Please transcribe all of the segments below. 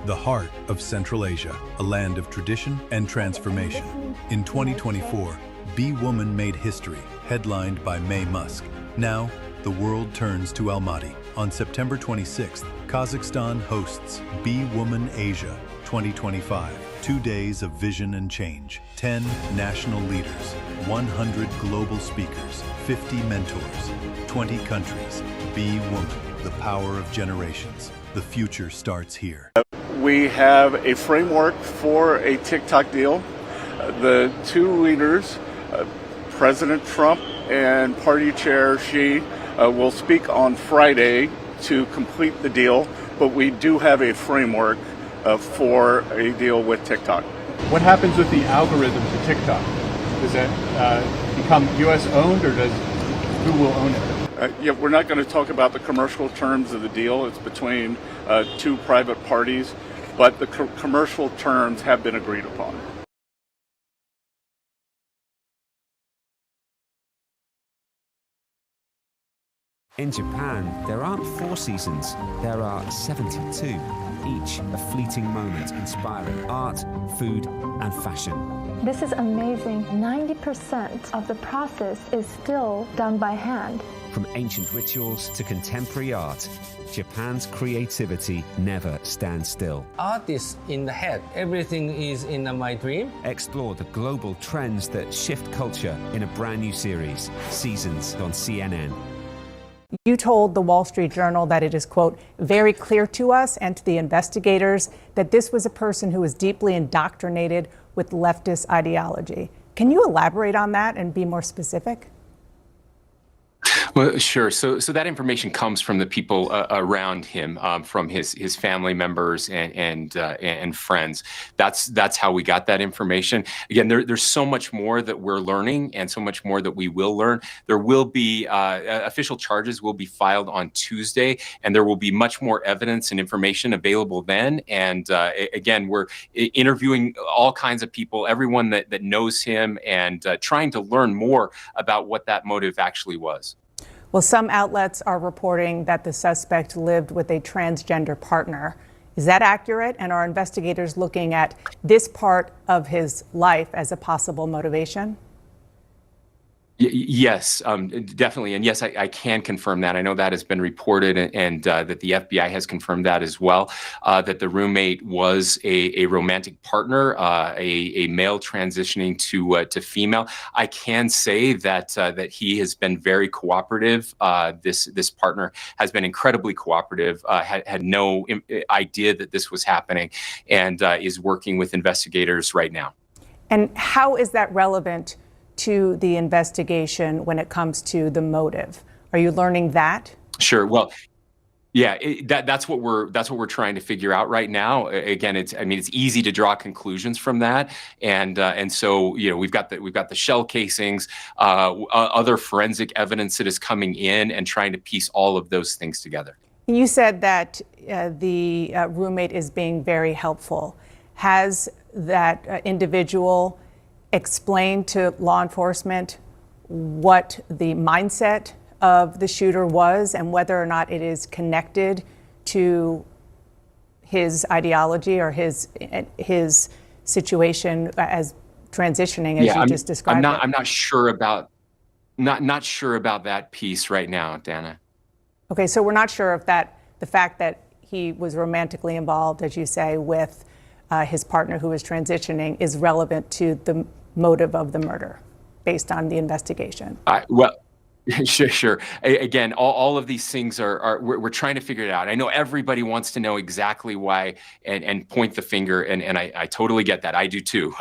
the heart of Central Asia, a land of tradition and transformation. In 2024, Be Woman made history, headlined by May Musk. Now, the world turns to Almaty. On September 26th, Kazakhstan hosts Be Woman Asia 2025. 2 days of vision and change, 10 national leaders, 100 global speakers, 50 mentors, 20 countries. Be Woman, the power of generations. The future starts here. We have a framework for a TikTok deal. The two leaders, President Trump and Party Chair Xi, will speak on Friday to complete the deal, but we do have a framework for a deal with TikTok. What happens with the algorithm to TikTok? Does that become U.S. owned, or who will own it? Yeah, we're not going to talk about the commercial terms of the deal. It's between two private parties, but the commercial terms have been agreed upon. In Japan, there aren't 4 seasons, there are 72, each a fleeting moment inspiring art, food, and fashion. This is amazing. 90% of the process is still done by hand. From ancient rituals to contemporary art, Japan's creativity never stands still. Art is in the head. Everything is in my dream. Explore the global trends that shift culture in a brand new series, Seasons, on CNN. You told the Wall Street Journal that it is, quote, very clear to us and to the investigators that this was a person who was deeply indoctrinated with leftist ideology. Can you elaborate on that and be more specific? Well, sure. So that information comes from the people around him, from his family members and friends. That's how we got that information. Again, there's so much more that we're learning, and so much more that we will learn. There will be official charges will be filed on Tuesday, and there will be much more evidence and information available then. And again, we're interviewing all kinds of people, everyone that knows him, and trying to learn more about what that motive actually was. Well, some outlets are reporting that the suspect lived with a transgender partner. Is that accurate? And are investigators looking at this part of his life as a possible motivation? Yes, definitely. And yes, I can confirm that. I know that has been reported, and that the FBI has confirmed that as well, that the roommate was a romantic partner, a male transitioning to female. I can say that he has been very cooperative. This partner has been incredibly cooperative, had no idea that this was happening, and is working with investigators right now. And how is that relevant to the investigation when it comes to the motive? Are you learning that? Sure. Well, yeah, that's what we're trying to figure out right now. Again, it's easy to draw conclusions from that, and so we've got the shell casings, other forensic evidence that is coming in, and trying to piece all of those things together. You said that the roommate is being very helpful. Has that individual explain to law enforcement what the mindset of the shooter was and whether or not it is connected to his ideology or his situation as transitioning, as you just described? I'm not sure about that piece right now, Dana. Okay, so we're not sure if the fact that he was romantically involved, as you say, with his partner who was transitioning is relevant to the motive of the murder based on the investigation. Well, sure. Again, all of these things we're trying to figure it out. I know everybody wants to know exactly why and point the finger, and I totally get that. I do too.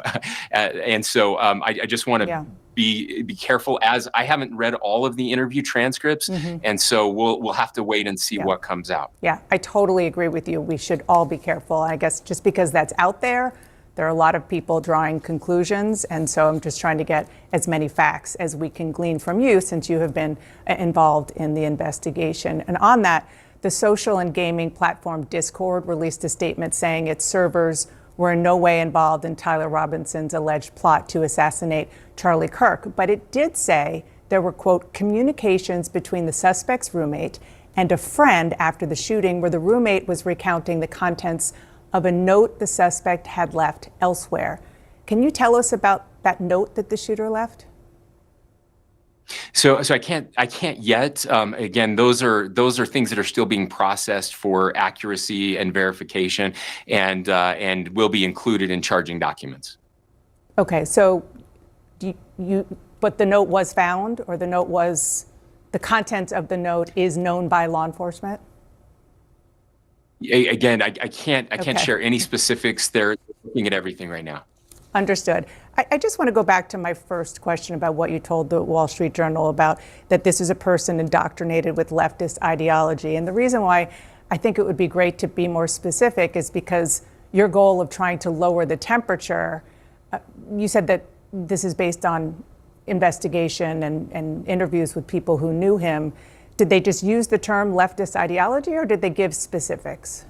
And so I just want to be careful, as I haven't read all of the interview transcripts, and so we'll have to wait and see what comes out. Yeah, I totally agree with you. We should all be careful. I guess just because that's out there are a lot of people drawing conclusions, and so I'm just trying to get as many facts as we can glean from you, since you have been involved in the investigation. And on that, the social and gaming platform Discord released a statement saying its servers were in no way involved in Tyler Robinson's alleged plot to assassinate Charlie Kirk, but it did say there were, quote, communications between the suspect's roommate and a friend after the shooting, where the roommate was recounting the contents of a note the suspect had left elsewhere. Can you tell us about that note that the shooter left? So I can't yet. Again, those are things that are still being processed for accuracy and verification, and will be included in charging documents. Okay, so but the note was found, or the content of the note is known by law enforcement? Again, I can't Okay. share any specifics. They're looking at everything right now. Understood. I just want to go back to my first question about what you told the Wall Street Journal about that this is a person indoctrinated with leftist ideology. And the reason why I think it would be great to be more specific is because your goal of trying to lower the temperature, you said that this is based on investigation and interviews with people who knew him. Did they just use the term leftist ideology, or did they give specifics?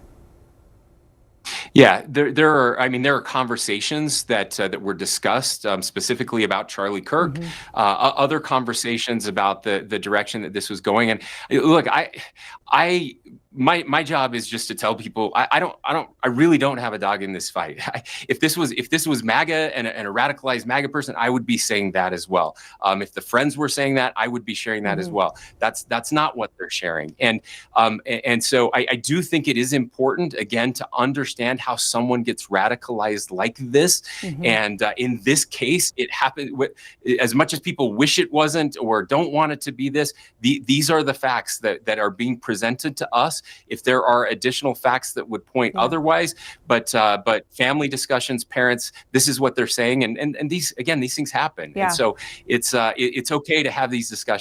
Yeah, there are conversations that were discussed specifically about Charlie Kirk, other conversations about the direction that this was going. And look, my job is just to tell people I really don't have a dog in this fight. If this was MAGA and a radicalized MAGA person, I would be saying that as well. If the Friends were saying that, I would be sharing that as well. That's not what they're sharing. And so I do think it is important, again, to understand how someone gets radicalized like this. And in this case, it happened. As much as people wish it wasn't or don't want it to be this, these are the facts that are being presented to us. If there are additional facts that would point otherwise, but family discussions, parents, this is what they're saying, and these things happen. And so it's okay to have these discussions.